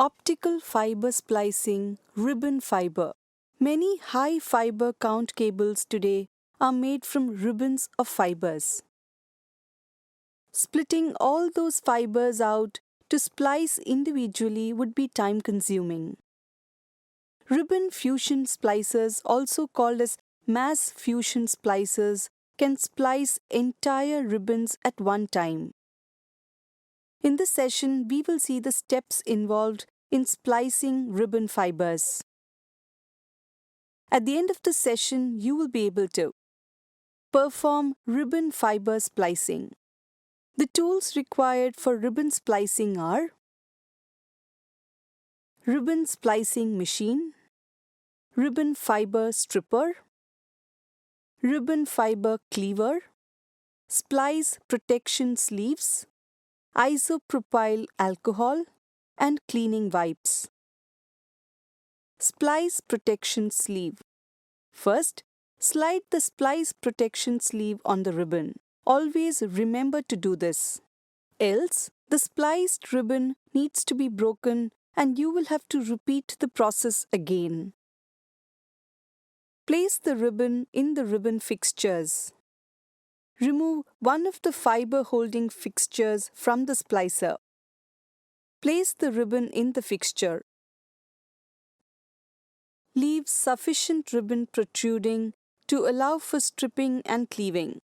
Optical fiber splicing, ribbon fiber. Many high fiber count cables today are made from ribbons of fibers. Splitting all those fibers out to splice individually would be time-consuming. Ribbon fusion splicers, also called as mass fusion splicers, can splice entire ribbons at one time. In this session, we will see the steps involved in splicing ribbon fibers. At the end of the session, you will be able to perform ribbon fiber splicing. The tools required for ribbon splicing are ribbon splicing machine, ribbon fiber stripper, ribbon fiber cleaver, splice protection sleeves, isopropyl alcohol, and cleaning wipes. Splice protection sleeve. First, slide the splice protection sleeve on the ribbon. Always remember to do this. Else, the spliced ribbon needs to be broken and you will have to repeat the process again. Place the ribbon in the ribbon fixtures. Remove one of the fiber holding fixtures from the splicer. Place the ribbon in the fixture. Leave sufficient ribbon protruding to allow for stripping and cleaving.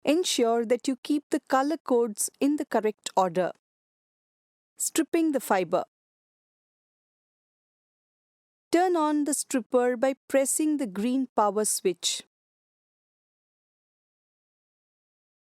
Ensure that you keep the color codes in the correct order. Stripping the fiber. Turn on the stripper by pressing the green power switch.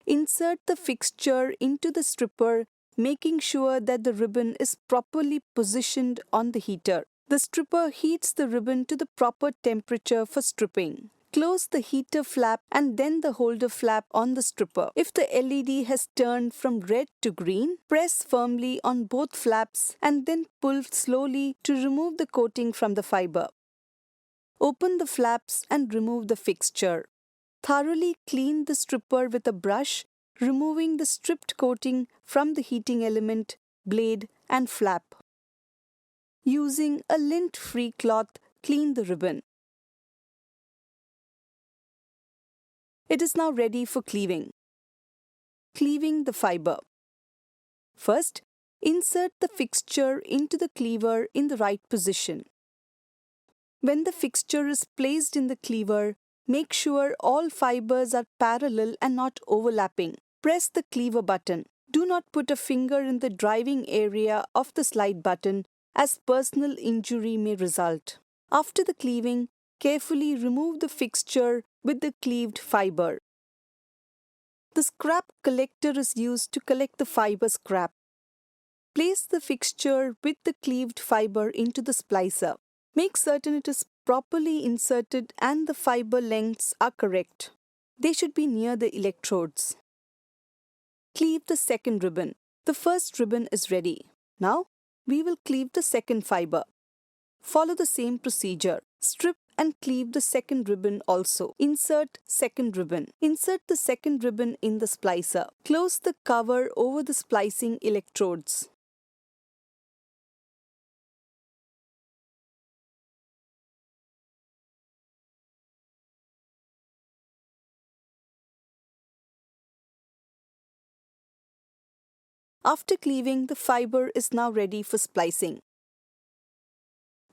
Insert the fixture into the stripper, making sure that the ribbon is properly positioned on the heater. The stripper heats the ribbon to the proper temperature for stripping. Close the heater flap and then the holder flap on the stripper. If the LED has turned from red to green, press firmly on both flaps and then pull slowly to remove the coating from the fiber. Open the flaps and remove the fixture. Thoroughly clean the stripper with a brush, removing the stripped coating from the heating element, blade, and flap. Using a lint-free cloth, clean the ribbon. It is now ready for cleaving. Cleaving the fiber. First, insert the fixture into the cleaver in the right position. When the fixture is placed in the cleaver, make sure all fibers are parallel and not overlapping. Press the cleaver button. Do not put a finger in the driving area of the slide button, as personal injury may result. After the cleaving, carefully remove the fixture with the cleaved fiber. The scrap collector is used to collect the fiber scrap. Place the fixture with the cleaved fiber into the splicer. Make certain it is properly inserted and the fiber lengths are correct. They should be near the electrodes. Cleave the second ribbon. The first ribbon is ready. Now, we will cleave the second fiber. Follow the same procedure. Strip and cleave the second ribbon also. Insert second ribbon. Insert the second ribbon in the splicer. Close the cover over the splicing electrodes. After cleaving, the fiber is now ready for splicing.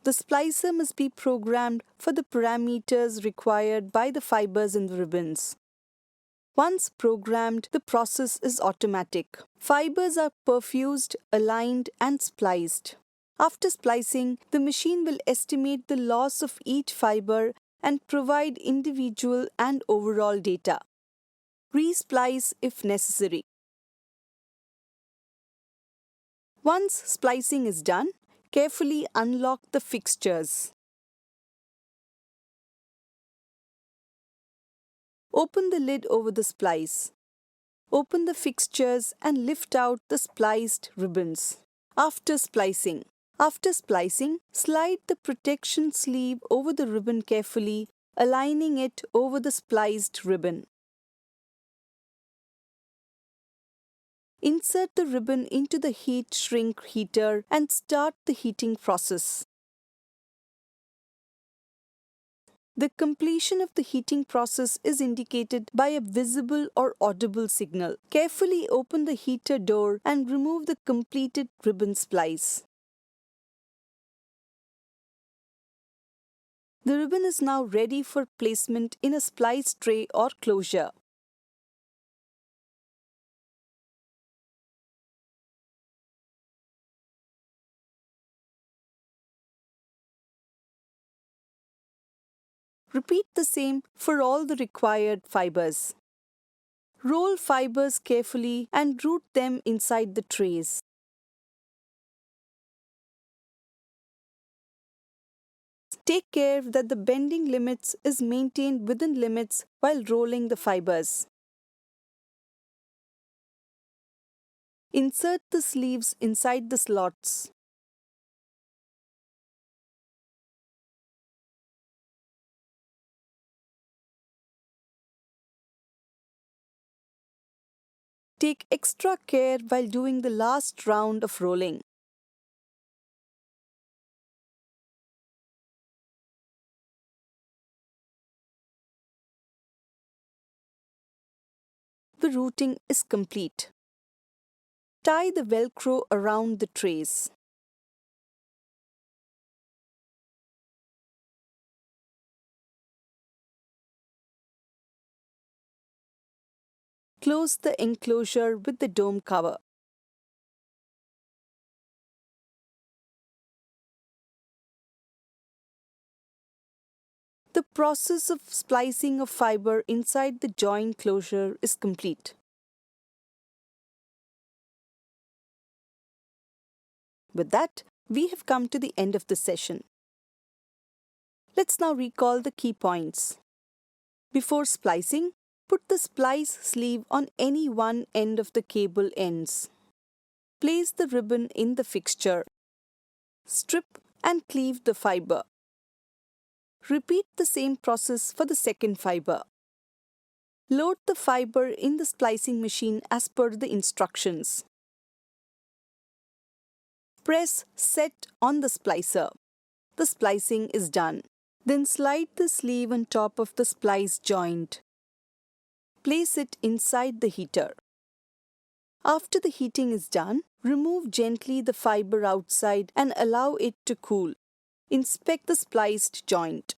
The splicer must be programmed for the parameters required by the fibers in the ribbons. Once programmed, the process is automatic. Fibers are perfused, aligned, and spliced. After splicing, the machine will estimate the loss of each fiber and provide individual and overall data. Resplice if necessary. Once splicing is done, carefully unlock the fixtures. Open the lid over the splice. Open the fixtures and lift out the spliced ribbons. After splicing, slide the protection sleeve over the ribbon carefully, aligning it over the spliced ribbon. Insert the ribbon into the heat shrink heater and start the heating process. The completion of the heating process is indicated by a visible or audible signal. Carefully open the heater door and remove the completed ribbon splice. The ribbon is now ready for placement in a splice tray or closure. Repeat the same for all the required fibers. Roll fibers carefully and route them inside the trays. Take care that the bending limits is maintained within limits while rolling the fibers. Insert the sleeves inside the slots. Take extra care while doing the last round of rolling. The routing is complete. Tie the Velcro around the trays. Close the enclosure with the dome cover. The process of splicing of fiber inside the joint closure is complete. With that, we have come to the end of the session. Let's now recall the key points. Before splicing, put the splice sleeve on any one end of the cable ends. Place the ribbon in the fixture. Strip and cleave the fiber. Repeat the same process for the second fiber. Load the fiber in the splicing machine as per the instructions. Press Set on the splicer. The splicing is done. Then slide the sleeve on top of the splice joint. Place it inside the heater. After the heating is done, remove gently the fiber outside and allow it to cool. Inspect the spliced joint.